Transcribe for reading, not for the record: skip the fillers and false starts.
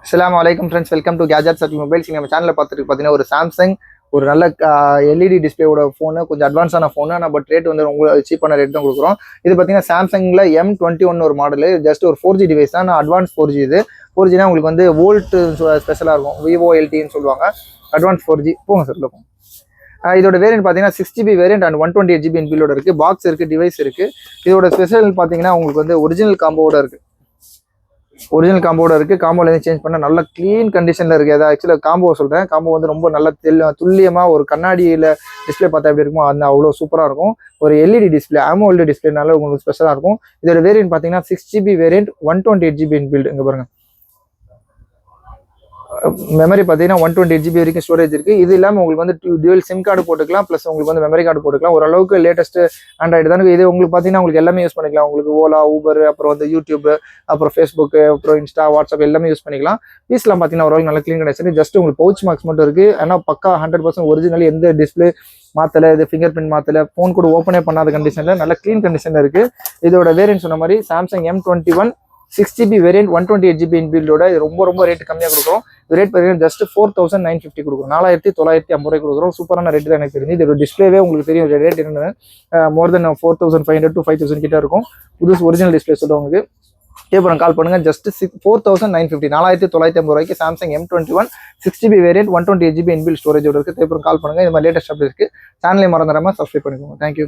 அஸ்ஸலாமு அலைக்கும் friends, welcome to gadgets at mobiles. நம்ம சேனலில் பார்த்துட்டு பார்த்தீங்கன்னா ஒரு சாம்சங் ஒரு நல்ல எல்இடி டிஸ்பிளேயோட ஃபோனு, கொஞ்சம் அட்வான்ஸான ஃபோனு. ஆனால் பட் ரேட் வந்து ரொம்ப சீப்பான ரேட் தான் கொடுக்குறோம். இது பார்த்தீங்கன்னா சாம்சங்கில் M21 ஒரு மாடலு, ஜஸ்ட் ஒரு 4G டிவைஸ் தான். அட்வான்ஸ் 4G இது. 4Gனா உங்களுக்கு வந்து வோல்ட்டு ஸ்பெஷலாக இருக்கும். VoLTன்னு சொல்லுவாங்க. அட்வான்ஸ் 4G போங்க சார் இருக்கும். இதோட வேரியன்ட் பார்த்தீங்கன்னா 6GB வேரியன்ட் அண்ட் 128GB இன்பில்டோட இருக்குது. பாக்ஸ் இருக்குது, டிவைஸ் இருக்குது. இதோட ஸ்பெஷல் பார்த்தீங்கன்னா உங்களுக்கு வந்து ஒரிஜினல் காம்போட இருக்குது. காம்போல இருந்து சேஞ்ச் பண்ண நல்ல க்ளீன் கண்டிஷன்ல இருக்கு. அதாவது ஆக்சுவலாக காம்போ சொல்றேன். காம்போ வந்து ரொம்ப நல்ல துல்லியமா ஒரு கண்ணாடியில டிஸ்பிளே பார்த்தா எப்படி இருக்கும் அந்த அவ்வளோ சூப்பரா இருக்கும். ஒரு எல்இடி டிஸ்பிளே, AMOLED டிஸ்பிளேனால உங்களுக்கு ஸ்பெஷலா இருக்கும். இதோட வேரியன்ட் பார்த்தீங்கன்னா 6GB வேரியன்ட் 128GB இன்பில்ட். இங்க பாருங்க, மெமரி பார்த்தீங்கன்னா 128GB வரைக்கும் ஸ்டோரேஜ் இருக்கு. இது இல்லாமல் உங்களுக்கு வந்து டியூவல் சிம் கார்டு போட்டுக்கலாம், ப்ளஸ் உங்களுக்கு வந்து மெமரி கார்டு போட்டுக்கலாம். ஓரளவுக்கு லேட்டஸ்ட் ஆண்ட்ராய்டு தான் இது. உங்களுக்கு பார்த்தீங்கன்னா உங்களுக்கு எல்லாமே யூஸ் பண்ணிக்கலாம். உங்களுக்கு ஓலா, ஊபர், அப்புறம் வந்து யூடியூப், அப்புறம் ஃபேஸ்புக், அப்புறம் இன்ஸ்டா, வாட்ஸ்அப் எல்லாமே யூஸ் பண்ணிக்கலாம். பீஸ்லாம் பார்த்தீங்கன்னா ஓரளவுக்கு நல்ல க்ளீன் கண்டிஷன். ஜஸ்ட் உங்களுக்கு பவுச் மார்க்ஸ் மட்டும் இருக்கு. ஆனால் பக்கா 100% ஒரிஜினல். எந்த டிஸ்பிளே மாத்தல, இது ஃபிங்கர் பிரிண்ட் மாத்தல, ஃபோன் கூட ஓப்பனே பண்ணாத கண்டிஷன்ல நல்ல க்ளீன் கண்டிஷன்ல இருக்கு. இதோட வேரியன்ட் சொன்ன மாதிரி Samsung M21 6GB variant 128GB இன்பில்டோட இது ரொம்ப ரேட் கம்மியாக கொடுக்குறோம். இது ரேட் பார்த்தீங்கன்னா ஜஸ்ட் 4950 கொடுக்குறோம். 4950 கொடுக்குறோம். சூப்பரான ரேட் தான் எனக்கு தெரிஞ்சு. இதோட டிஸ்பிளேவே உங்களுக்கு தெரியும் ரேட் என்னன்னு. மோர் தென் 4500 to 5000 கிட்ட இருக்கும். புதுசு ஒரிஜினல் டிஸ்பிளே சொல்லுவாங்க. அப்புறம் கால் பண்ணுங்க. ஜஸ்ட் 4950 4950 ரூபாய்க்கு Samsung M21 6GB variant 128GB inbuilt ஸ்டோரேஜோட இருக்கு. அப்புறம் கால் பண்ணுங்க. இந்த மாதிரி லேட்டஸ்ட் அப்டேட் இருக்கு. சேனலை மறந்துடாம சப்ஸ்கிரைப் பண்ணிக்கோங்க. தேங்க்யூ.